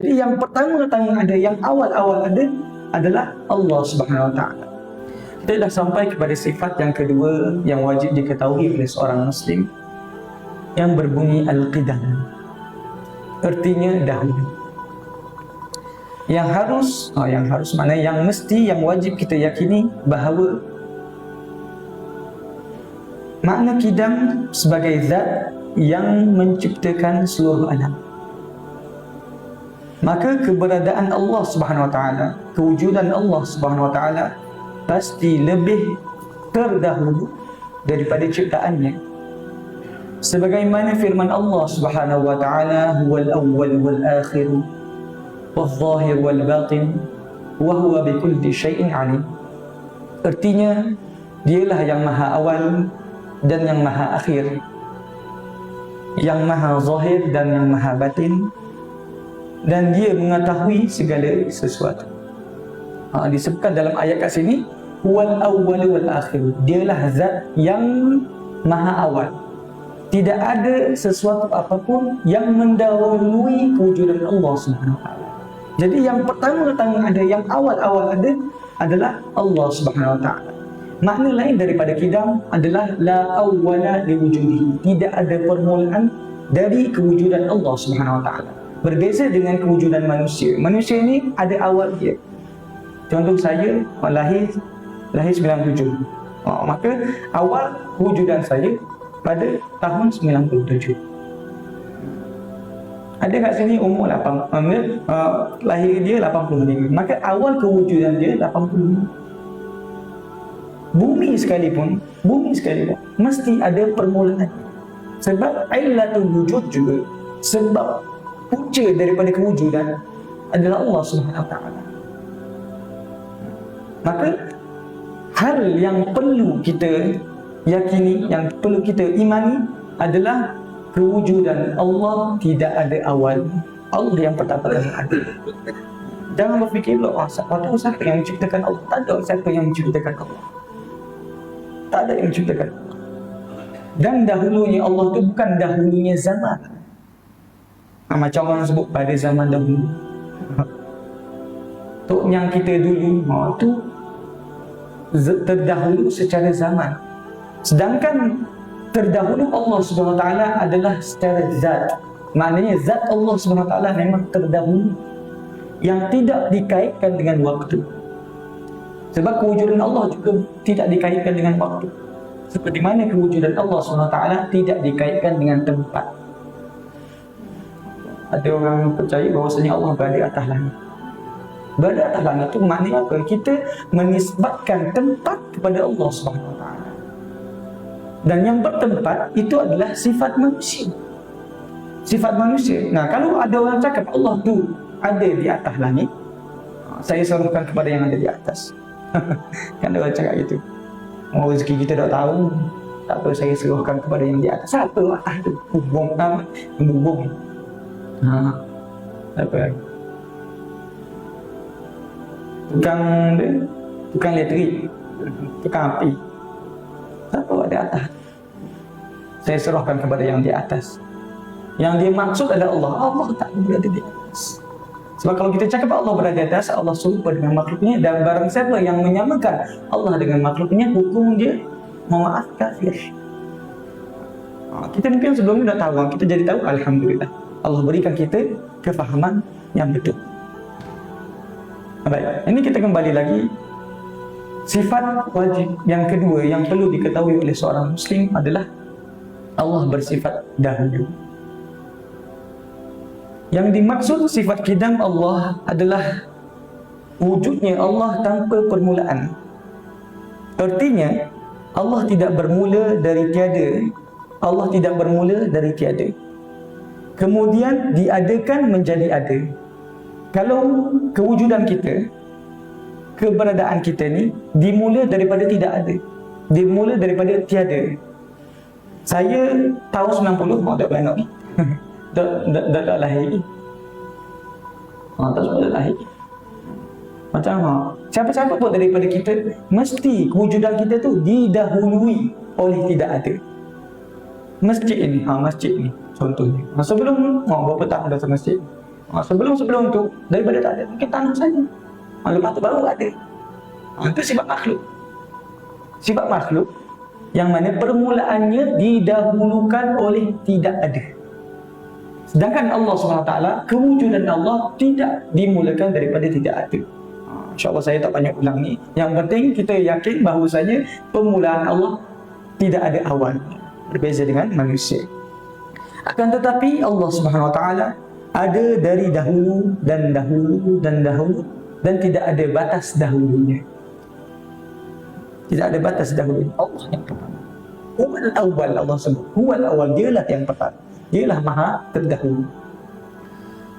Jadi yang pertama-tama ada, yang awal-awal ada adalah Allah Subhanahu Wa Taala. Kita dah sampai kepada sifat yang kedua yang wajib diketahui oleh seorang Muslim, yang berbunyi Al-Qidam. Artinya dahulu. Yang harus mana yang mesti, yang wajib kita yakini bahawa makna Qidam sebagai zat yang menciptakan seluruh alam. Maka keberadaan Allah Subhanahu Wa Taala, kewujudan Allah Subhanahu Wa Taala pasti lebih terdahulu daripada ciptaannya. Sebagaimana firman Allah Subhanahu Wa Taala, huwal awwal wal akhir wal zahir wal batin wa huwa bikulli syai'in alim. Artinya, dialah yang maha awal dan yang maha akhir, yang maha zahir dan yang maha batin, dan dia mengetahui segala sesuatu. Disebutkan dalam ayat kat sini, wal awwal wal akhir, dialah zat yang maha awal. Tidak ada sesuatu apapun yang mendahului kewujudan Allah Subhanahu Wa Taala. Jadi yang pertama-tama ada, yang awal-awal ada adalah Allah Subhanahu Wa Taala. Makna lain daripada Qidam adalah la awwala liwujudihi, tidak ada permulaan dari kewujudan Allah Subhanahu Wa Taala. Berbeza dengan kewujudan manusia. Manusia ini ada awal dia. Contoh saya lahir 97. Maka awal kewujudan saya pada tahun 97. Ada kat sini umur 8, lahir dia 85. Maka awal kewujudan dia 85. Bumi sekalipun mesti ada permulaan. Sebab ailatul wujud juga, sebab punca daripada kewujudan adalah Allah Subhanahu Wa Taala. Maka hal yang perlu kita yakini, yang perlu kita imani adalah kewujudan Allah tidak ada awal. Allah yang pertama ada. Jangan berfikir siapa yang menciptakan Allah. Tak ada siapa yang menciptakan Allah. Tak ada yang menciptakan Allah. Dan dahulunya Allah tu bukan dahulunya zaman. Macam orang sebut pada zaman dahulu. Tok yang kita dulu tu terdahulu secara zaman. Sedangkan terdahulu Allah Subhanahu Wa Taala adalah secara zat. Maknanya zat Allah Subhanahu Wa Taala memang terdahulu, yang tidak dikaitkan dengan waktu. Sebab kewujudan Allah juga tidak dikaitkan dengan waktu. Seperti mana kewujudan Allah Subhanahu Wa Taala tidak dikaitkan dengan tempat. Ada orang percaya bahawasanya Allah berada atas langit. Berada atas langit itu maknanya apa? Kita menisbatkan tempat kepada Allah Subhanahu Wa Taala. Dan yang bertempat itu adalah sifat manusia. Sifat manusia. Nah, kalau ada orang cakap Allah tu ada di atas langit, saya serukan kepada yang ada di atas. Kan ada orang cakap gitu. Rezeki kita tak tahu. Tak tahu, saya serukan kepada yang di atas. Siapa atas tu? Bubung. Apa lagi? Tukang elektrik, tukang api. Siapa ada atas? Saya serahkan kepada yang di atas. Yang dia maksud adalah Allah. Allah tak berada di atas. Sebab kalau kita cakap Allah berada di atas, Allah serupa dengan makhluknya, dan barang siapa yang menyamakan Allah dengan makhluknya, hukum dia, mohon maaf, kafir. Kita mungkin sebelumnya dah tahu, kita jadi tahu, alhamdulillah. Allah berikan kita kefahaman yang betul. Baik, ini kita kembali lagi. Sifat wajib yang kedua yang perlu diketahui oleh seorang Muslim adalah Allah bersifat dahulu. Yang dimaksud sifat Qidam Allah adalah wujudnya Allah tanpa permulaan. Artinya, Allah tidak bermula dari tiada. Allah tidak bermula dari tiada. Kemudian diadakan menjadi ada. Kalau kewujudan kita, keberadaan kita ni dimula daripada tidak ada, dimula daripada tiada. Saya tahun 90, tak banyak ni. Tak lahir. Tak sempat lahir. Macam siapa-siapa pun daripada kita, mesti kewujudan kita tu didahului oleh tidak ada. Masjid ni, masjid ni contohnya. Sebelum berapa tahun datang masjid, Sebelum tu daripada tak ada, mungkin tanah saja. Lepas tu baru ada. Itu sifat makhluk. Sifat makhluk yang mana permulaannya didahulukan oleh tidak ada. Sedangkan Allah SWT, kewujudan Allah tidak dimulakan daripada tidak ada. InsyaAllah saya tak banyak ulang ni. Yang penting kita yakin bahawasanya permulaan Allah tidak ada awal. Berbeza dengan manusia. Akan tetapi Allah SWT ada dari dahulu dan dahulu dan dahulu, dan tidak ada batas dahulunya. Tidak ada batas dahulu. Allah yang pertama. Huwal awal, Allah sebut. Huwal awal, dialah yang pertama. Dialah maha terdahulu.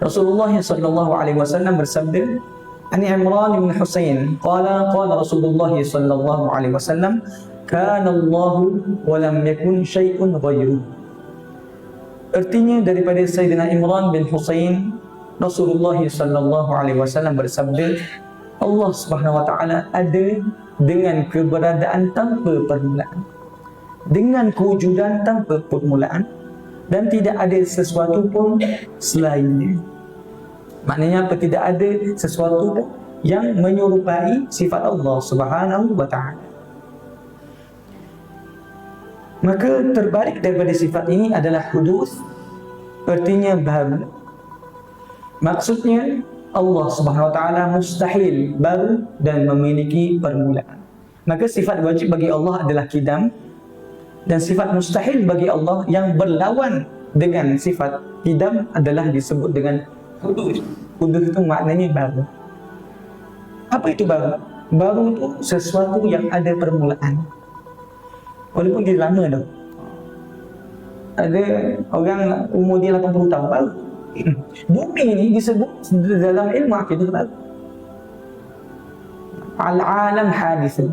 Rasulullah sallallahu alaihi wasallam bersabda, Ani Imran bin Husain qala Rasulullah sallallahu alaihi wasallam, kana Allah wa lam yakun syai'un ghairuhu. Artinya daripada Sayyidina Imran bin Husain, Rasulullah sallallahu alaihi wasallam bersabda, Allah Subhanahu wa taala ada dengan keberadaan tanpa permulaan, dengan kewujudan tanpa permulaan, dan tidak ada sesuatu pun selainnya. Maknanya apa? Tidak ada sesuatu pun yang menyerupai sifat Allah Subhanahu wa taala. Maka terbalik daripada sifat ini adalah hudus, artinya baru. Maksudnya Allah Subhanahu wa taala mustahil baru dan memiliki permulaan. Maka sifat wajib bagi Allah adalah qidam, dan sifat mustahil bagi Allah yang berlawan dengan sifat qidam adalah disebut dengan hudus. Hudus itu maknanya baru. Apa itu baru? Baru itu sesuatu yang ada permulaan, walaupun dia lama dah. Ada orang umur dia 80 tahun baru. Bumi ini disebut dalam ilmu akidah baru. Al-alam hadis.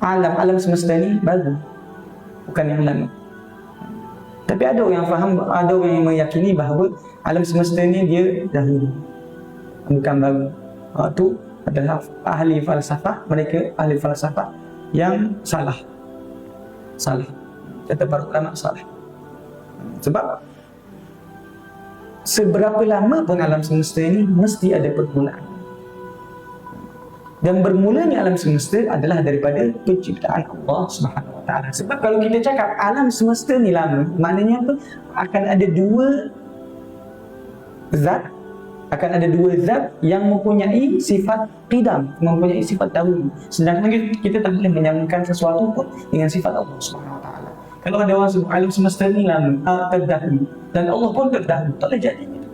Alam semesta ini baru, bukan yang lama. Tapi ada orang yang faham, ada orang yang meyakini bahawa alam semesta ini dia dahulu, bukan baru. Itu adalah ahli falsafah, mereka ahli falsafah yang salah. Kata para ulama salah. Sebab seberapa lama pun alam semesta ini mesti ada permulaan. Dan bermulanya alam semesta adalah daripada penciptaan Allah Subhanahu wa taala. Sebab kalau kita cakap alam semesta ni lama, maknanya apa? Akan ada dua zat yang mempunyai sifat qidam, mempunyai sifat dahulu. Sedangkan kita tak boleh menyamakan sesuatu pun dengan sifat Allah Subhanahu wa taala. Kalau ada orang sebut alam semesta ni lama, terdahulu, dan Allah pun terdahulu, tak boleh jadi gitu.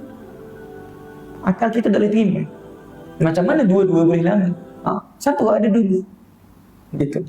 Akal kita tak boleh terima. Macam mana dua-dua boleh lama? Satu ada dulu. Gitu.